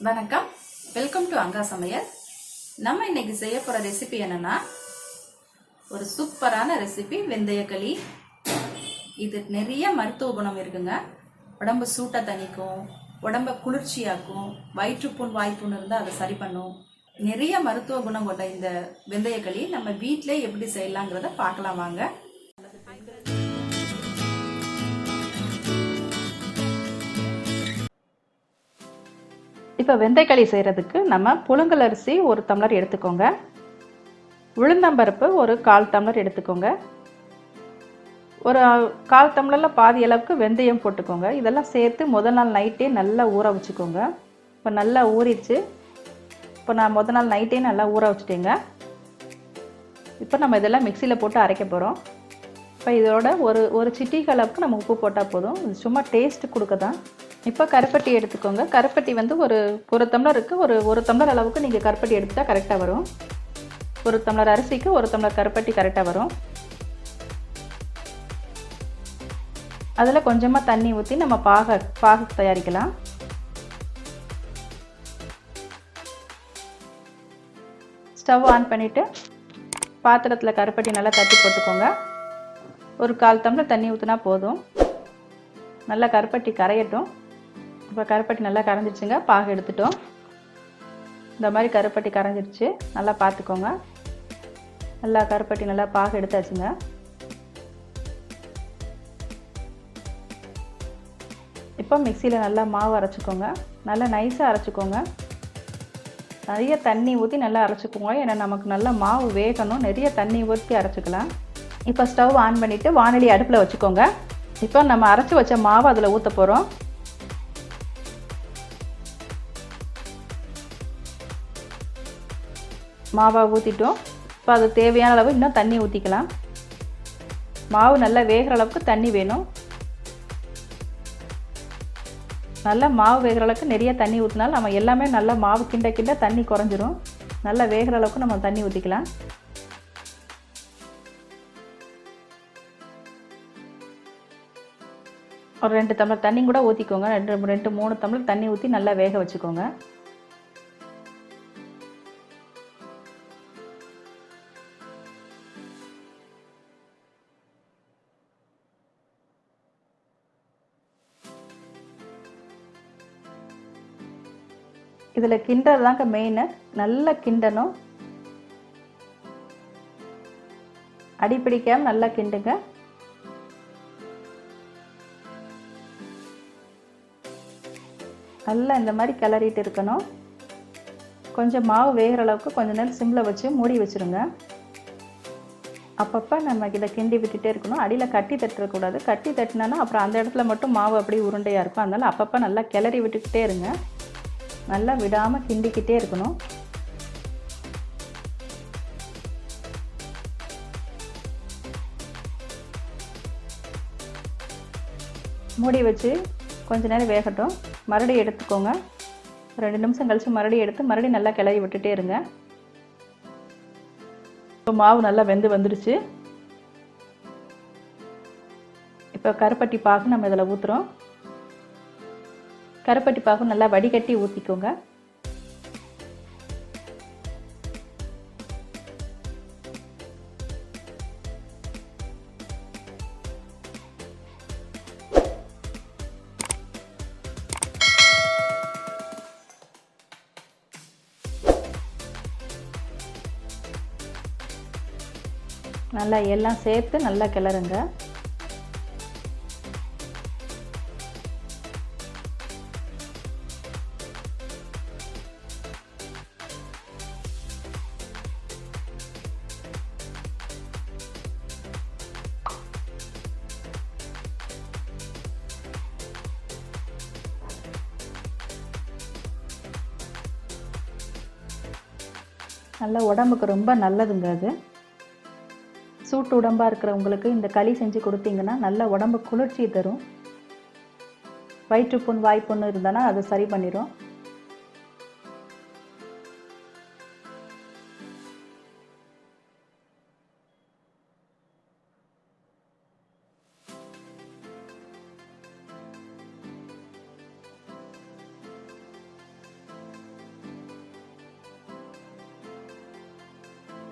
வணக்கம், welcome to Anga சமையல். நம்ம இன்னைக்கு செய்ய போற ரெசிபி என்னன்னா ஒரு சூப்பரான ரெசிபி வெந்தய களி. இது நிறைய மருத்துவ குணம் இருக்குங்க. உடம்பு சூட்டை தணிக்கும், உடம்ப குளிர்ச்சியாக்கும், வயிற்றுப்புண் வாய்ப்புண் இருந்தால் அதை சரி பண்ணும். நிறைய மருத்துவ குணம் கொண்ட இந்த வெந்தய களி நம்ம வீட்டிலே எப்படி செய்யலாங்கிறத பார்க்கலாம் வாங்க. இப்போ வெந்தயக்களி செய்கிறதுக்கு நம்ம புழுங்கல் அரிசி ஒரு டம்ளர் எடுத்துக்கோங்க, உளுந்தம்பருப்பு ஒரு 1/4 டம்ளர் எடுத்துக்கோங்க, ஒரு 1/4 டம்ளரில் பாதி அளவுக்கு வெந்தயம் போட்டுக்கோங்க. இதெல்லாம் சேர்த்து முதல் நாள் நைட்டே நல்லா ஊற வச்சுக்கோங்க. இப்போ நல்லா ஊறிடுச்சு. இப்போ நான் முதல் நாள் நைட்டே நல்லா ஊற வச்சுட்டேங்க. இப்போ நம்ம இதெல்லாம் மிக்சியில் போட்டு அரைக்க போகிறோம். இப்போ இதோட ஒரு சிட்டிகை அளவுக்கு நம்ம உப்பு போட்டால் போதும். இது சும்மா டேஸ்ட்டு கொடுக்க தான். இப்போ கருப்பட்டி எடுத்துக்கோங்க. கருப்பட்டி வந்து ஒரு டம்ளருக்கு ஒரு டம்ளர் அளவுக்கு நீங்கள் கருப்பட்டி எடுத்துட்டால் கரெக்டாக வரும். ஒரு டம்ளர் அரிசிக்கு ஒரு டம்ளர் கருப்பட்டி கரெக்டாக வரும். அதில் கொஞ்சமாக தண்ணி ஊற்றி நம்ம பாகு தயாரிக்கலாம். ஸ்டவ் ஆன் பண்ணிவிட்டு பாத்திரத்தில் கருப்பட்டி நல்லா தட்டி போட்டுக்கோங்க. ஒரு 1/4 டம்ளர் தண்ணி ஊற்றினா போதும். நல்லா கருப்பட்டி கரையட்டும். இப்போ கருப்பட்டி நல்லா கரைஞ்சிருச்சுங்க. பாகு எடுத்துட்டோம். இந்த மாதிரி கருப்பட்டி கரைஞ்சிருச்சு. நல்லா பார்த்துக்கோங்க. நல்லா கருப்பட்டி நல்லா பாகு எடுத்தாச்சுங்க. இப்போ மிக்சியில் நல்லா மாவு அரைச்சிக்கோங்க. நல்லா நைஸாக அரைச்சிக்கோங்க. நிறைய தண்ணி ஊற்றி நல்லா அரைச்சிக்கோங்க. ஏன்னா நமக்கு நல்லா மாவு வேகணும். நிறைய தண்ணி ஊற்றி அரைச்சிக்கலாம். இப்போ ஸ்டவ் ஆன் பண்ணிவிட்டு வானொலி அடுப்பில் வச்சுக்கோங்க. இப்போ நம்ம அரைச்சி வச்ச மாவு அதில் ஊற்ற போகிறோம். மாவை ஊற்றிட்டோம். இப்போ அது தேவையான அளவு இன்னும் தண்ணி ஊற்றிக்கலாம். மாவு நல்லா வேகிற அளவுக்கு தண்ணி வேணும். நல்லா மாவு வேகிற அளவுக்கு நிறைய தண்ணி ஊற்றினாலும் நம்ம எல்லாமே நல்லா மாவு கிண்ட தண்ணி குறைஞ்சிரும். நல்லா வேகிற அளவுக்கு நம்ம தண்ணி ஊற்றிக்கலாம். ஒரு 2 டம்ளர் தண்ணி கூட ஊற்றிக்கோங்க. 2-3 டம்ளர் தண்ணி ஊற்றி நல்லா வேக வச்சுக்கோங்க. இதில் கிண்டது தாங்க மெயின். நல்லா கிண்டணும். அடி பிடிக்காமல் நல்லா கிண்டுங்க. நல்லா இந்த மாதிரி கிளறிட்டு இருக்கணும். கொஞ்சம் மாவு வேகிற அளவுக்கு கொஞ்ச நேரம் சிம்மில் வச்சு மூடி வச்சுருங்க. அப்பப்போ நம்ம இதை கிண்டி விட்டுட்டே இருக்கணும். அடியில் கட்டி தட்டுறக்கூடாது. கட்டி தட்டினா அப்புறம் அந்த இடத்துல மட்டும் மாவு அப்படியே உருண்டையாக இருக்கும். அதனால் அப்பப்போ நல்லா கிளறி விட்டுக்கிட்டே இருங்க. நல்லா விடாமல் கிண்டிக்கிட்டே இருக்கணும். மூடி வச்சு கொஞ்ச நேரம் வேகட்டும். மறுபடியும் எடுத்துக்கோங்க. 2 நிமிஷம் கழித்து மறுபடியும் நல்லா கிளறி விட்டுட்டே இருங்க. இப்போ மாவு நல்லா வெந்து வந்துடுச்சு. இப்போ கருப்பட்டி பாகு நம்ம இதில் ஊற்றுறோம். கருப்பட்டி பாகு நல்லா வடிகட்டி ஊற்றிக்கோங்க. நல்லா எல்லாம் சேர்த்து நல்லா கிளறுங்க. நல்லா உடம்புக்கு ரொம்ப நல்லதுங்க. அது சூட்டு உடம்பாக இருக்கிறவங்களுக்கு இந்த களி செஞ்சு கொடுத்தீங்கன்னா நல்ல உடம்பு குளிர்ச்சி தரும். வயிற்றுப்புண் வாய்ப்புண்ணு இருந்தானா அதை சரி பண்ணிடும்.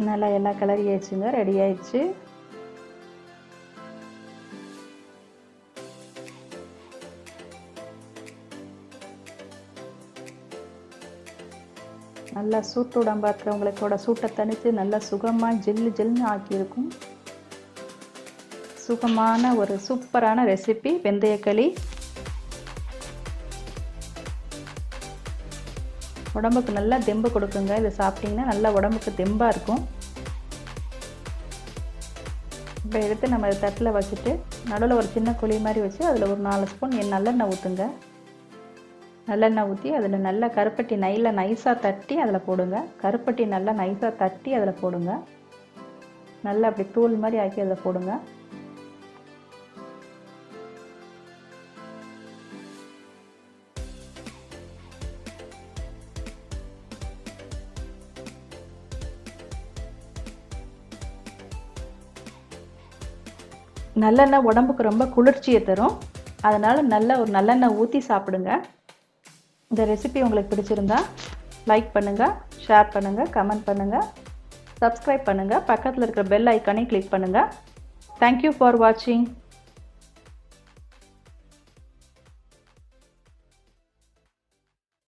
நல்லா எல்லாம் கிளறி ஆயிடுச்சுங்க, ரெடி ஆயிடுச்சு. நல்லா சூட்டு உடம்பா இருக்கிறவங்களுக்கோட சூட்டை தணித்து நல்லா சுகமாக ஜில்லு ஜில்லுன்னு ஆக்கியிருக்கும். சுகமான ஒரு சூப்பரான ரெசிபி வெந்தயக்களி. உடம்புக்கு நல்லா தெம்பு கொடுக்குங்க. இதை சாப்பிட்டிங்கன்னா நல்லா உடம்புக்கு தெம்பாக இருக்கும். இப்போ எடுத்து நம்ம தட்டில் வச்சுட்டு நடுவில் ஒரு சின்ன குழி மாதிரி வச்சு அதில் ஒரு 4 ஸ்பூன் நல்லெண்ணெய் ஊற்றுங்க. நல்லெண்ணெய் ஊற்றி அதில் நல்லா கருப்பட்டி நைஸாக தட்டி அதில் போடுங்க. கருப்பட்டி நல்லா நைஸாக தட்டி அதில் போடுங்க. நல்லா அப்படி தூள் மாதிரி ஆக்கி அதில் போடுங்க. நல்லெண்ணெய் உடம்புக்கு ரொம்ப குளிர்ச்சியை தரும். அதனால் நல்ல ஒரு நல்லெண்ணெய் ஊற்றி சாப்பிடுங்க. இந்த ரெசிபி உங்களுக்கு பிடிச்சிருந்தா லைக் பண்ணுங்கள், ஷேர் பண்ணுங்கள், கமெண்ட் பண்ணுங்கள், சப்ஸ்கிரைப் பண்ணுங்கள். பக்கத்தில் இருக்கிற பெல் ஐக்கானை கிளிக் பண்ணுங்கள். தேங்க்யூ ஃபார் வாட்சிங்.